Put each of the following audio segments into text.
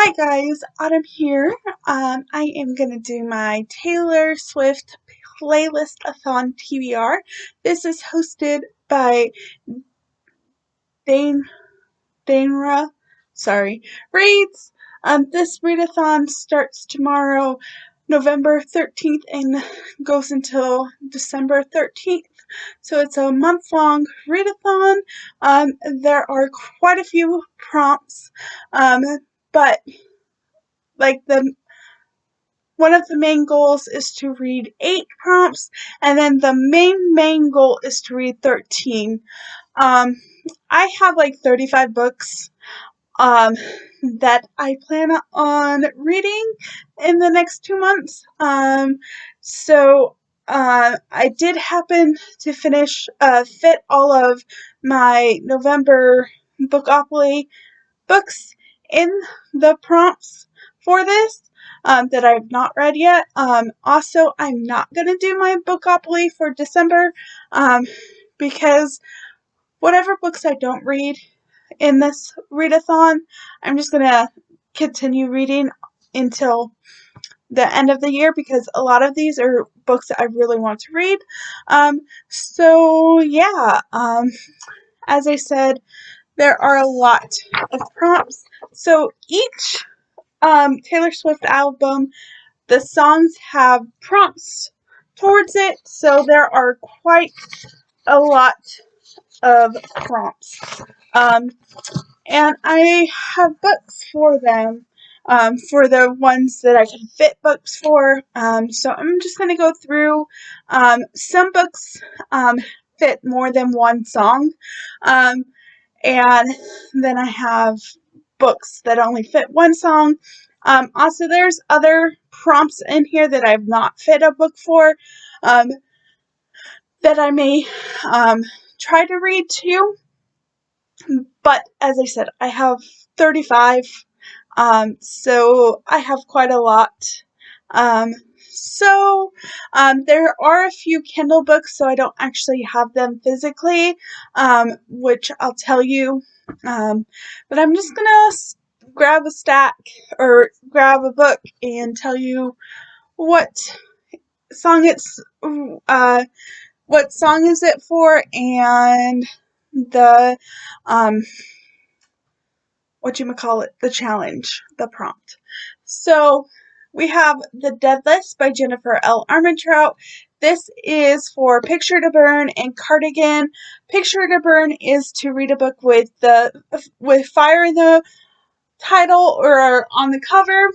Hi guys, Autumn here. I am gonna do my Taylor Swift playlist-a-thon TBR. This is hosted by Dane Danera. Reads. This readathon starts tomorrow, November 13th, and goes until December 13th. So it's a month-long readathon. There are quite a few prompts, but like the one of the main goals is to read 8 prompts, and then the main goal is to read 13. Um, I have like 35 books um, that I plan on reading in the next 2 months. I did happen to fit all of my November Bookopoly books in the prompts for this that I've not read yet. Also, I'm not going to do my Bookopoly for December because whatever books I don't read in this readathon, I'm just going to continue reading until the end of the year because a lot of these are books that I really want to read. As I said, there are a lot of prompts. So each Taylor Swift album, the songs have prompts towards it, so there are quite a lot of prompts. And I have books for them, for the ones that I can fit books for. So I'm just going to go through. Some books fit more than one song, and then I have books that only fit one song. Also, there's other prompts in here that I've not fit a book for that I may try to read too. But as I said, I have 35, so I have quite a lot. There are a few Kindle books, so I don't actually have them physically, which I'll tell you. But I'm just gonna grab a stack or grab a book and tell you what song what song is it for, and the the challenge, the prompt. So we have The Dead List by Jennifer L. Armentrout. This is for Picture to Burn and Cardigan. Picture to Burn is to read a book with fire in the title or on the cover.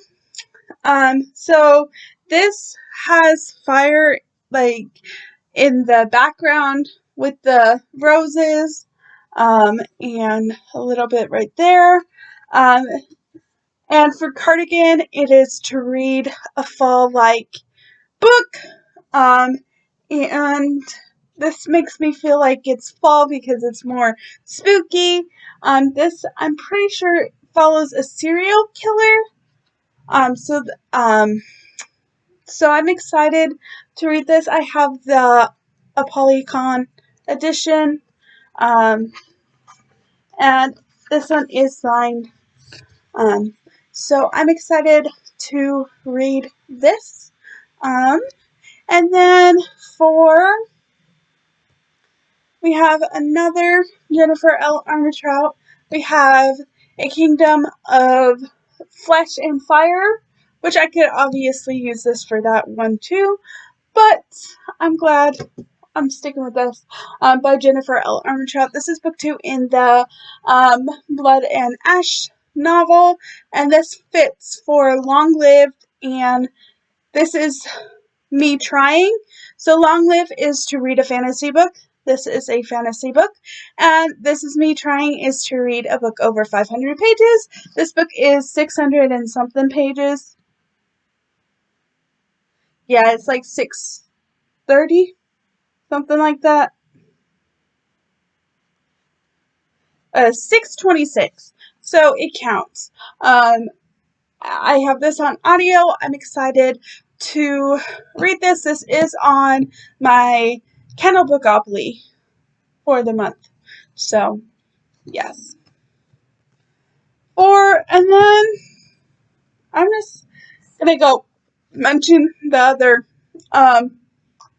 So this has fire like in the background with the roses, and a little bit right there. And for Cardigan, it is to read a fall-like book. And this makes me feel like it's fall because it's more spooky. This, I'm pretty sure, follows a serial killer. So I'm excited to read this. I have the Apolycon edition, and this one is signed. So I'm excited to read this. And then we have another Jennifer L. Armentrout. We have A Kingdom of Flesh and Fire, which I could obviously use this for that one too, but I'm glad I'm sticking with this, by Jennifer L. Armentrout. This is book 2 in the Blood and Ash novel, and this fits for Long Lived, and this is me trying. So Long Live is to read a fantasy book. This is a fantasy book. And This Is Me Trying is to read a book over 500 pages. This book is 600 and something pages. Yeah, it's like 630, something like that. 626. So it counts. I have this on audio. I'm excited to read this. This is on my Kendall Bookopoly for the month. So, yes. And then I'm just gonna go mention the other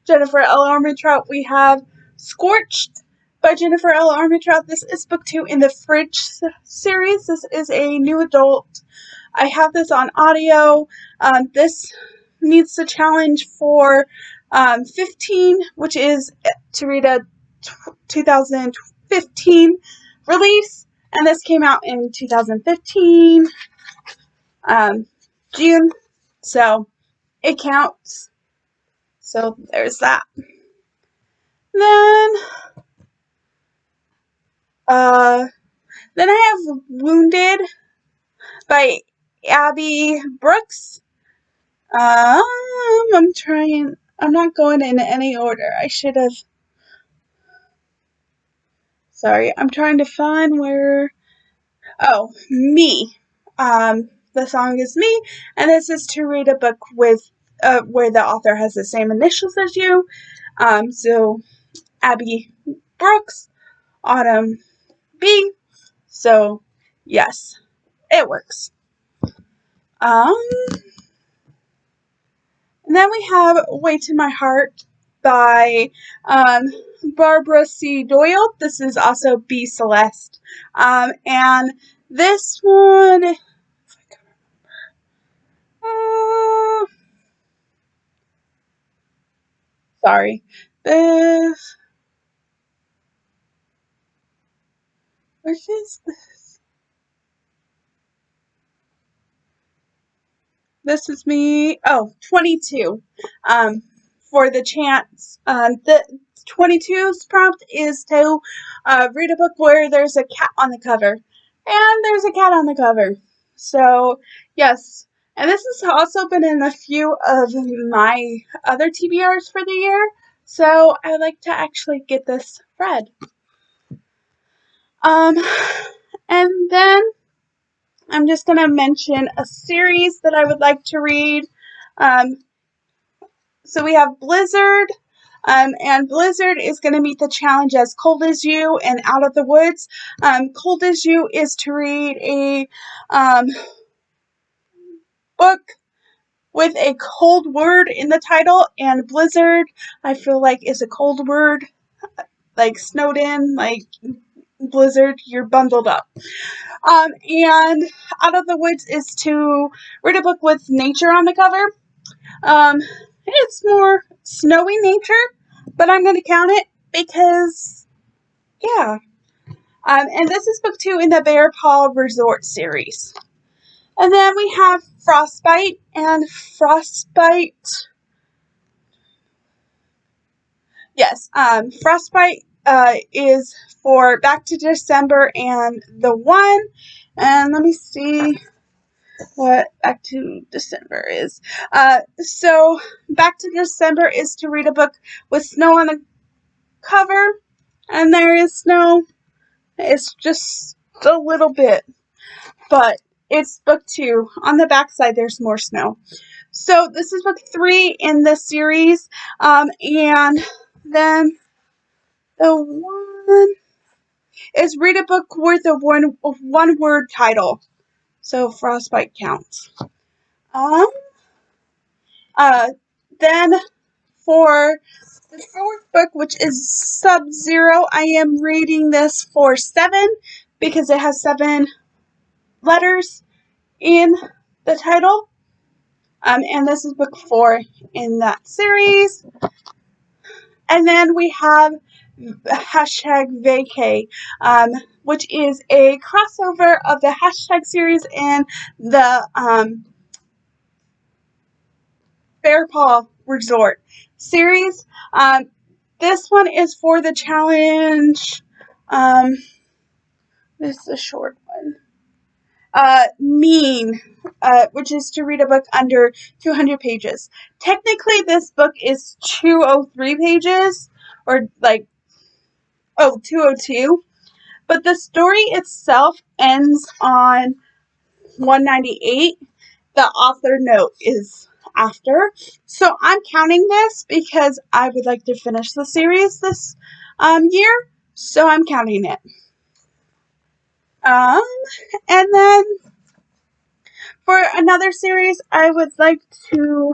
Jennifer L. Armentrout. We have Scorched by Jennifer L. Armentrout. This is book 2 in the Fridge series. This is a new adult. I have this on audio. This meets the challenge for 15, which is to read a 2015 release. And this came out in 2015, June. So it counts. So there's that. Then I have Wounded by Abby Brooks. I'm not going in any order. I should have. Sorry, I'm trying to find where. Oh, Me. The song is Me, and this is to read a book with where the author has the same initials as you. So Abby Brooks, Autumn B. So yes, it works. And then we have Way to My Heart by Barbara C. Doyle. This is also B. Celeste. And this one, if I can remember, sorry, this, which is this? This is me. Oh, 22. For the chance. The 22's prompt is to read a book where there's a cat on the cover. And there's a cat on the cover. So, yes. And this has also been in a few of my other TBRs for the year. So, I like to actually get this read. And then I'm just going to mention a series that I would like to read. So we have Blizzard, and Blizzard is going to meet the challenge as Cold as You and Out of the Woods. Cold as You is to read a book with a cold word in the title, and Blizzard, I feel like, is a cold word, like snowed in, like blizzard, you're bundled up. And Out of the Woods is to read a book with nature on the cover. It's more snowy nature, but I'm going to count it because, yeah. And this is book 2 in the Bear Paw Resort series. And then we have Frostbite, and Frostbite, yes, Frostbite is for Back to December and The One. And let me see what Back to December is. So Back to December is to read a book with snow on the cover, and there is snow. It's just a little bit, but it's book 2. On the back side, there's more snow. So this is book 3 in this series, and then the one is read a book with a one word title. So Frostbite counts. Then for the 4th book, which is Subzero, I am reading this for 7 because it has 7 letters in the title. And this is book 4 in that series. And then we have #vacay, which is a crossover of the hashtag series and the Bear Paw Resort series. This one is for the challenge. This is a short one. Mean, which is to read a book under 200 pages. Technically, this book is 203 pages, or 202. But the story itself ends on 198. The author note is after. So I'm counting this because I would like to finish the series this year. So I'm counting it. And then For another series I would like to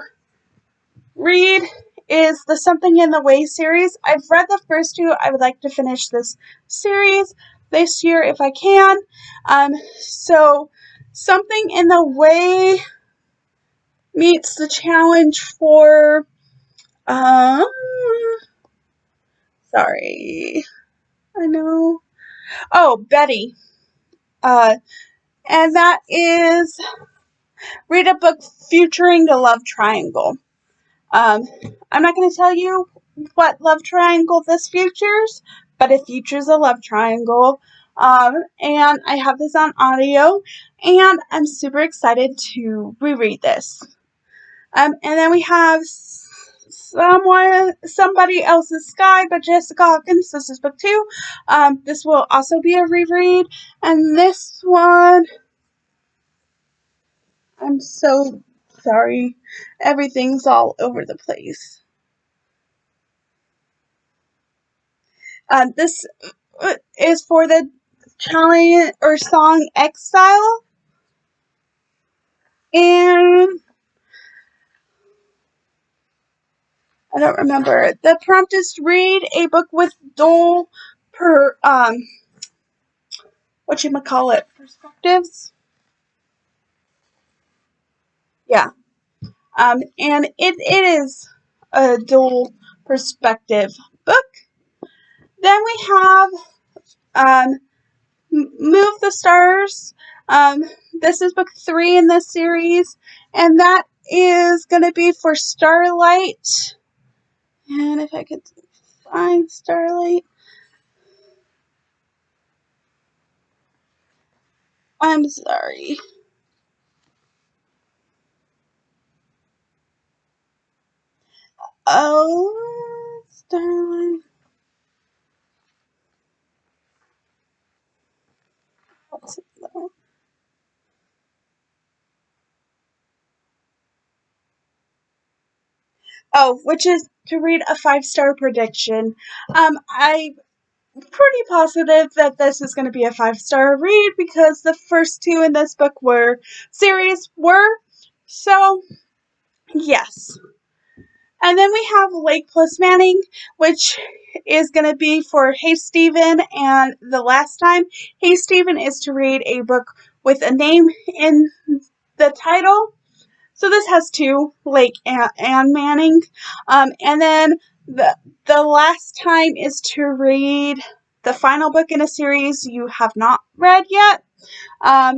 read is the Something in the Way series. I've read the first two. I would like to finish this series this year if I can. So Something in the Way meets the challenge for sorry. I know. Oh, Betty. And that is read a book featuring a love triangle. Um, I'm not going to tell you what love triangle this features, but it features a love triangle. And I have this on audio, and I'm super excited to reread this. And then we have Somebody Else's Sky by Jessica Hawkins. This is book 2. This will also be a reread. And this one, I'm so sorry. Everything's all over the place. This is for the challenge or song Exile. And I don't remember. The prompt is to read a book with dual perspectives. Yeah. And it is a dual perspective book. Then we have Move the Stars. This is book 3 in this series, and that is going to be for Starlight. And if I could find Starlight. I'm sorry. Oh, Starlight. What's it though? Oh, which is to read a 5-star prediction. I'm pretty positive that this is going to be a 5-star read because the first 2 in this book were. So, yes. And then we have Lake Plus Manning, which is going to be for Hey Stephen, and the last time. Hey Stephen is to read a book with a name in the title. So this has 2, Lake and Manning. And then the last time is to read the final book in a series you have not read yet. Or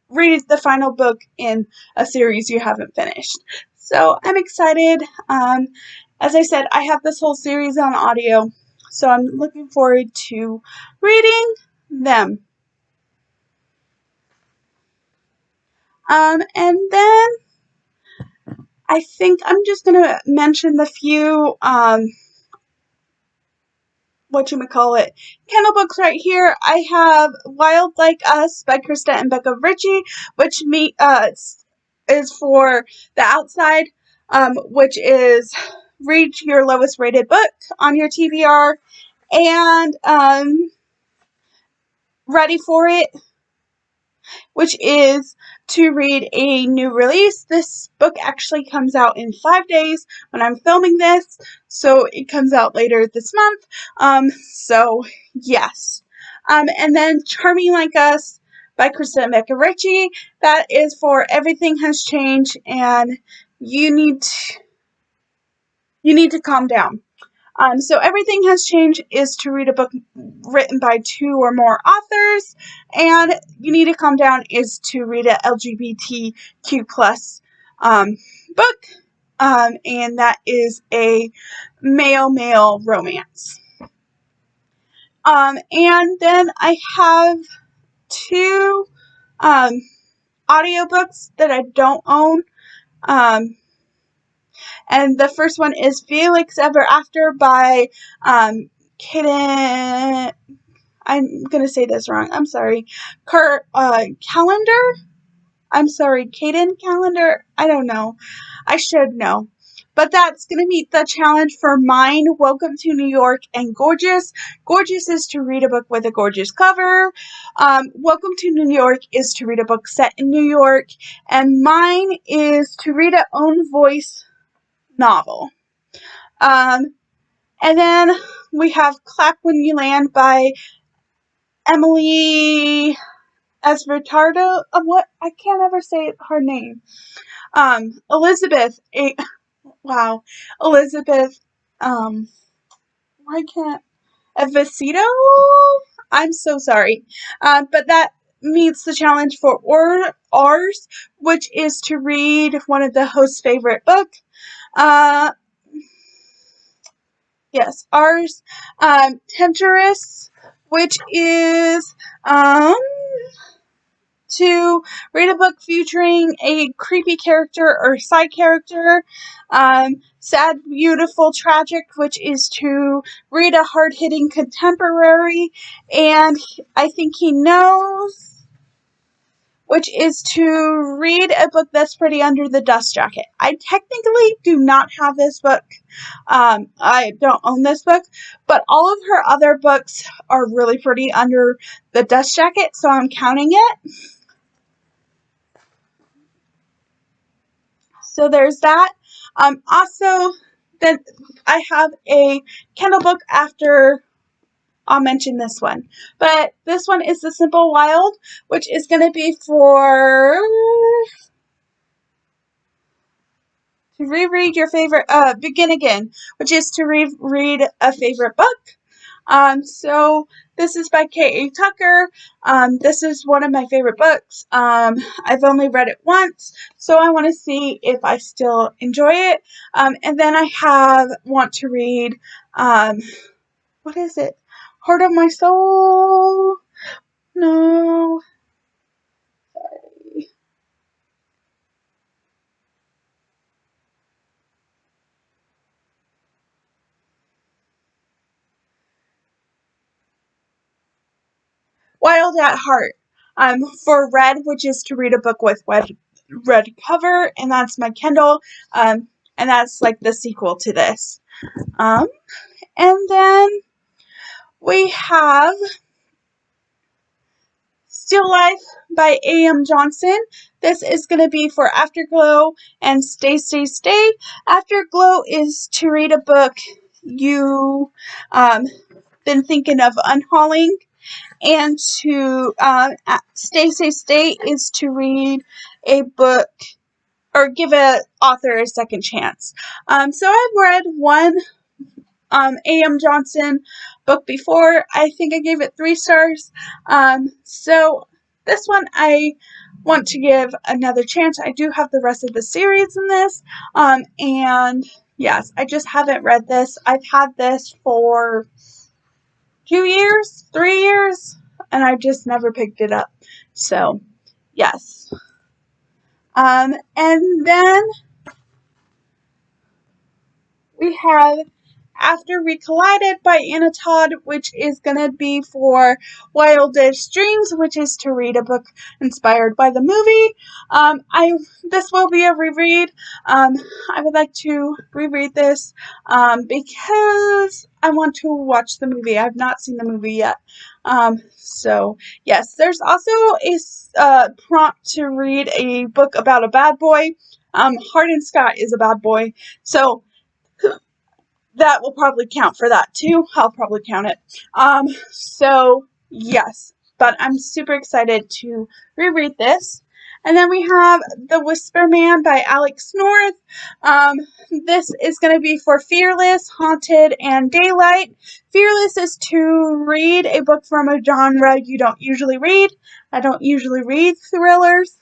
read the final book in a series you haven't finished. So I'm excited. As I said, I have this whole series on audio, so I'm looking forward to reading them. And then I think I'm just going to mention the few, Kendall Books right here. I have Wild Like Us by Krista and Becca Ritchie, which is for the outside, which is read your lowest rated book on your TBR, and Ready for It, which is to read a new release. This book actually comes out in 5 days when I'm filming this, so it comes out later this month. So yes. And then Charming Like Us by Krista and Becca Ritchie. That is for Everything Has Changed, and you need to calm down. So Everything Has Changed is to read a book written by 2 or more authors, and You Need to Calm Down is to read a LGBTQ plus book, and that is a male romance. And then I have 2 audiobooks that I don't own. And the first one is Felix Ever After by Kaden. I'm going to say this wrong. I'm sorry. Calendar? I'm sorry. Kaden Calendar? I don't know. I should know. but that's going to meet the challenge for mine. Welcome to New York and Gorgeous. Gorgeous is to read a book with a gorgeous cover. Welcome to New York is to read a book set in New York. And mine is to read an own voice novel. And then we have Clap When You Land by Emily Esvertardo. What? I can't ever say her name. Elizabeth. Elizabeth. Why can't Evicito? I'm so sorry. But that meets the challenge for ours, which is to read one of the host's favorite book. Yes, ours. Temptress, which is to read a book featuring a creepy character or side character. Sad, Beautiful, Tragic, which is to read a hard-hitting contemporary. And I Think He Knows, which is to read a book that's pretty under the dust jacket. I technically do not have this book. I don't own this book, but all of her other books are really pretty under the dust jacket, so I'm counting it. So there's that. Also, then I have a Kendall book after I'll mention this one. But this one is The Simple Wild, which is going to be for to reread your favorite, Begin Again, which is to read a favorite book. So this is by K.A. Tucker. This is one of my favorite books. I've only read it once, so I want to see if I still enjoy it. And then I want to read, what is it? Heart of My Soul? No. Sorry. Wild at Heart. For Red, which is to read a book with red cover, and that's my Kindle. And that's like the sequel to this. And then we have Still Life by A.M. Johnson. This is going to be for Afterglow and Stay, Stay, Stay. Afterglow is to read a book you been thinking of unhauling. And to Stay, Stay, Stay is to read a book or give an author a second chance. So I've read one A.M. Johnson book before. I think I gave it 3 stars. So this one I want to give another chance. I do have the rest of the series in this. And yes, I just haven't read this. I've had this for 2 years, 3 years, and I've just never picked it up. So, yes. And then we have After We Collided by Anna Todd, which is going to be for Wildest Dreams, which is to read a book inspired by the movie. This will be a reread. I would like to reread this because I want to watch the movie. I've not seen the movie yet. So, yes, there's also a prompt to read a book about a bad boy. Hardin Scott is a bad boy. So, that will probably count for that too. I'll probably count it. So yes, but I'm super excited to reread this. And then we have The Whisper Man by Alex North. This is going to be for Fearless, Haunted, and Daylight. Fearless is to read a book from a genre you don't usually read. I don't usually read thrillers.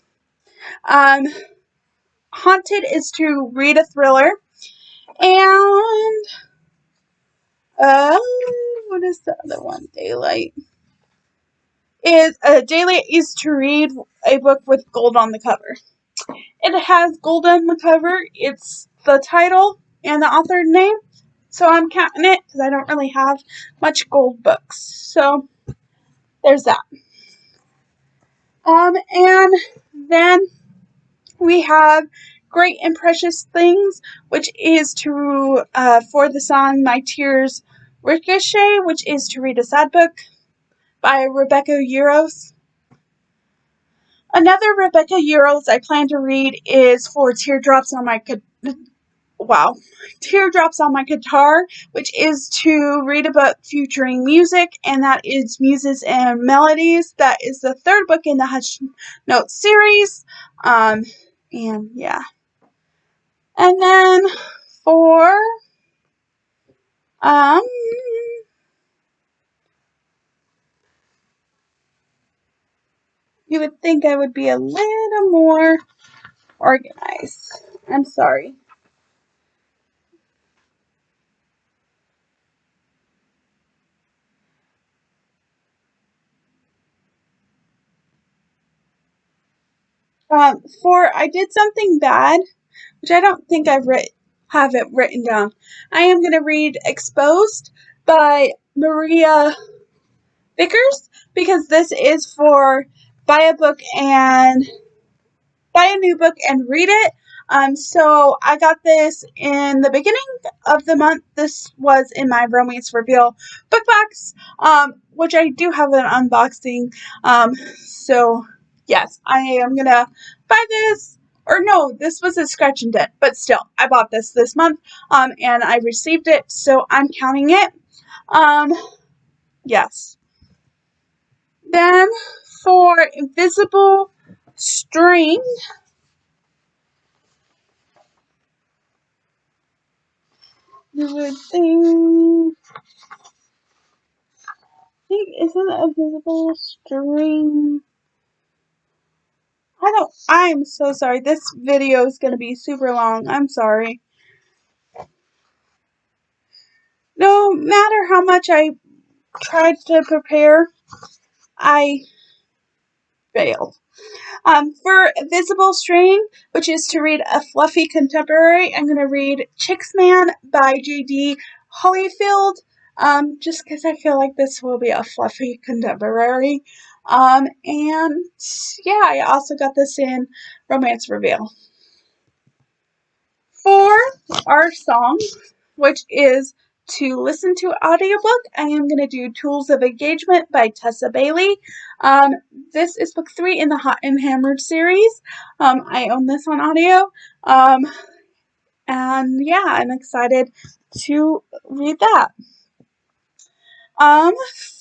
Haunted is to read a thriller. And what is the other one? Daylight is to read a book with gold on the cover. It has gold on the cover. It's the title and the author name. So I'm counting it because I don't really have much gold books. So there's that. And then we have Great and Precious Things, which is to for the song My Tears Ricochet, which is to read a sad book by Rebecca Euros. Another Rebecca Euros I plan to read is for Teardrops on My Guitar, which is to read a book featuring music, and that is Muses and Melodies. That is the third book in the Hush Notes series. And yeah. And then for you would think I would be a little more organized. I'm sorry. For I did something bad, which I don't think have it written down. I am going to read Exposed by Maria Vickers, because this is for buy a book and buy a new book and read it. So I got this in the beginning of the month. This was in my Romance Reveal book box, which I do have an unboxing. So yes, I am gonna buy this. Or no, this was a scratch and dent, but still, I bought this month, and I received it, so I'm counting it. Yes. Then for Invisible String, you would think isn't a visible string. I'm so sorry. This video is going to be super long. I'm sorry. No matter how much I tried to prepare, I failed. For Visible String, which is to read a fluffy contemporary, I'm going to read Chicksman by J.D. Holyfield, just because I feel like this will be a fluffy contemporary. And yeah, I also got this in Romance Reveal. For our song, which is to listen to audiobook, I am going to do Tools of Engagement by Tessa Bailey. This is book 3 in the Hot and Hammered series. I own this on audio. And yeah, I'm excited to read that.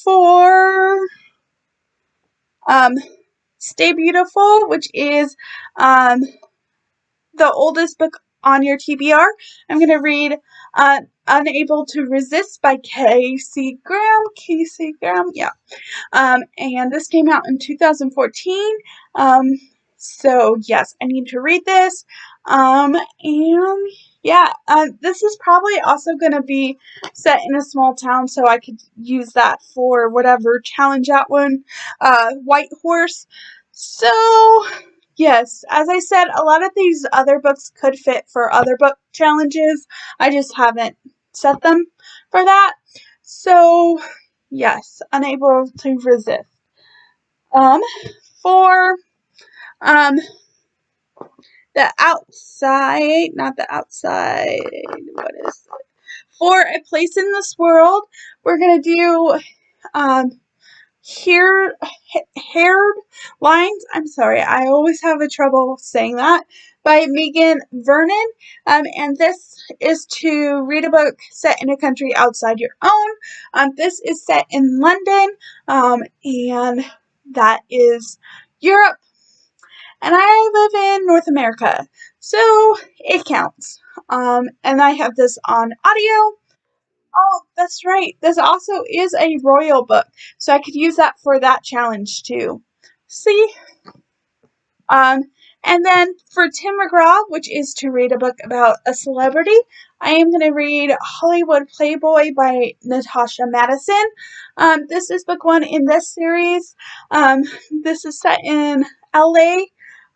For Stay Beautiful, which is the oldest book on your TBR, I'm going to read Unable to Resist by Casey Graham, yeah. And this came out in 2014. So yes, I need to read this. And yeah, this is probably also going to be set in a small town, so I could use that for whatever challenge that one. White Horse. So yes, as I said, a lot of these other books could fit for other book challenges. I just haven't set them for that. So yes, Unable to Resist. For the outside, not the outside, what is it? For A Place in This World, we're going to do Haired Lines. I'm sorry, I always have a trouble saying that. By Megan Vernon. And this is to read a book set in a country outside your own. This is set in London. And that is Europe. And I live in North America, so it counts. And I have this on audio. Oh, that's right. This also is a royal book, so I could use that for that challenge too. See? And then for Tim McGraw, which is to read a book about a celebrity, I am going to read Hollywood Playboy by Natasha Madison. This is book 1 in this series. This is set in LA.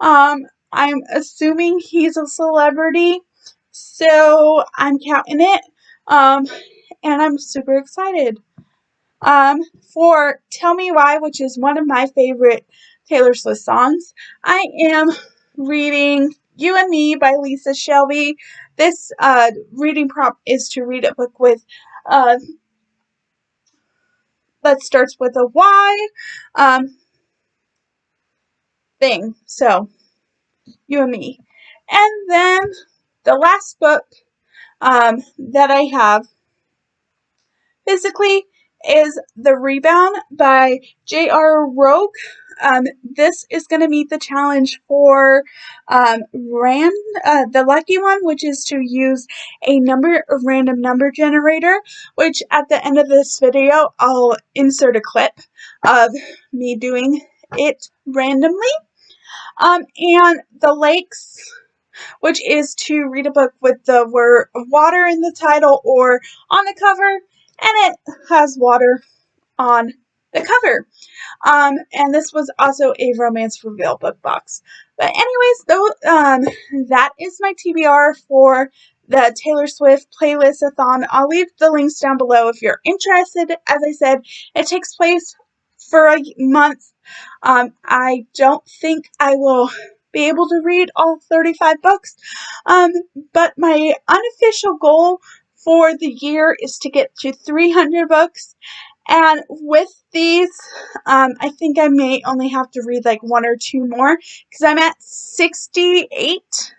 I'm assuming he's a celebrity, so I'm counting it. And I'm super excited. For Tell Me Why, which is one of my favorite Taylor Swift songs, I am reading You and Me by Lisa Shelby. This reading prompt is to read a book with that starts with a Y thing. So, You and Me. And then the last book that I have physically is The Rebound by J.R. Rogue. This is going to meet the challenge for the lucky one, which is to use a random number generator, which at the end of this video, I'll insert a clip of me doing it randomly. And The Lakes, which is to read a book with the word water in the title or on the cover, and it has water on the cover. And this was also a Romance Reveal book box. But anyways, that is my TBR for the Taylor Swift playlist-a-thon. I'll leave the links down below if you're interested. As I said, it takes place for a month. I don't think I will be able to read all 35 books, but my unofficial goal for the year is to get to 300 books. And with these, I think I may only have to read like one or two more because I'm at 68,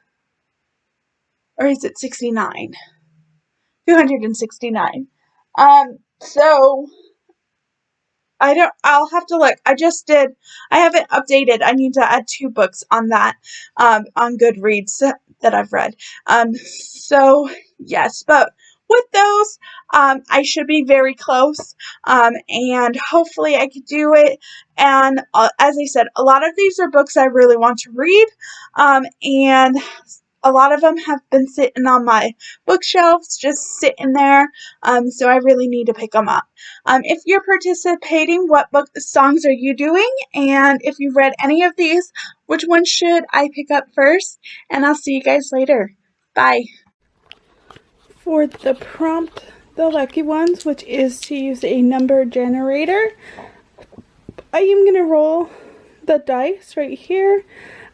or is it 69? 269. So I'll have to look. I haven't updated. I need to add 2 books on that, on Goodreads that I've read. So yes, but with those, I should be very close, and hopefully I could do it. And as I said, a lot of these are books I really want to read, and a lot of them have been sitting on my bookshelves, just sitting there, so I really need to pick them up. If you're participating, what book songs are you doing? And if you've read any of these, which one should I pick up first? And I'll see you guys later. Bye. For the prompt, the lucky ones, which is to use a number generator, I am going to roll the dice right here.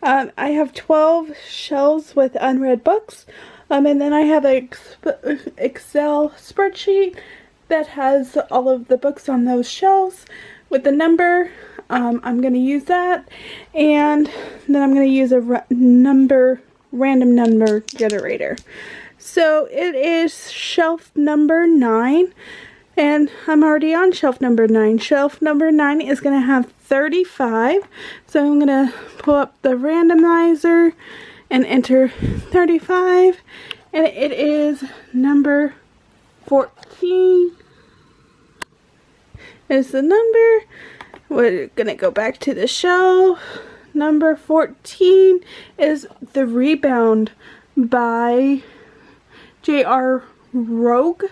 I have 12 shelves with unread books, and then I have an Excel spreadsheet that has all of the books on those shelves with the number. I'm going to use that, and then I'm going to use a random number generator. So it is shelf number 9, and I'm already on shelf number 9. Shelf number 9 is going to have 35, so I'm going to pull up the randomizer and enter 35, and it is number 14 is the number. We're going to go back to the shelf. Number 14 is The Rebound by J.R. Rogue.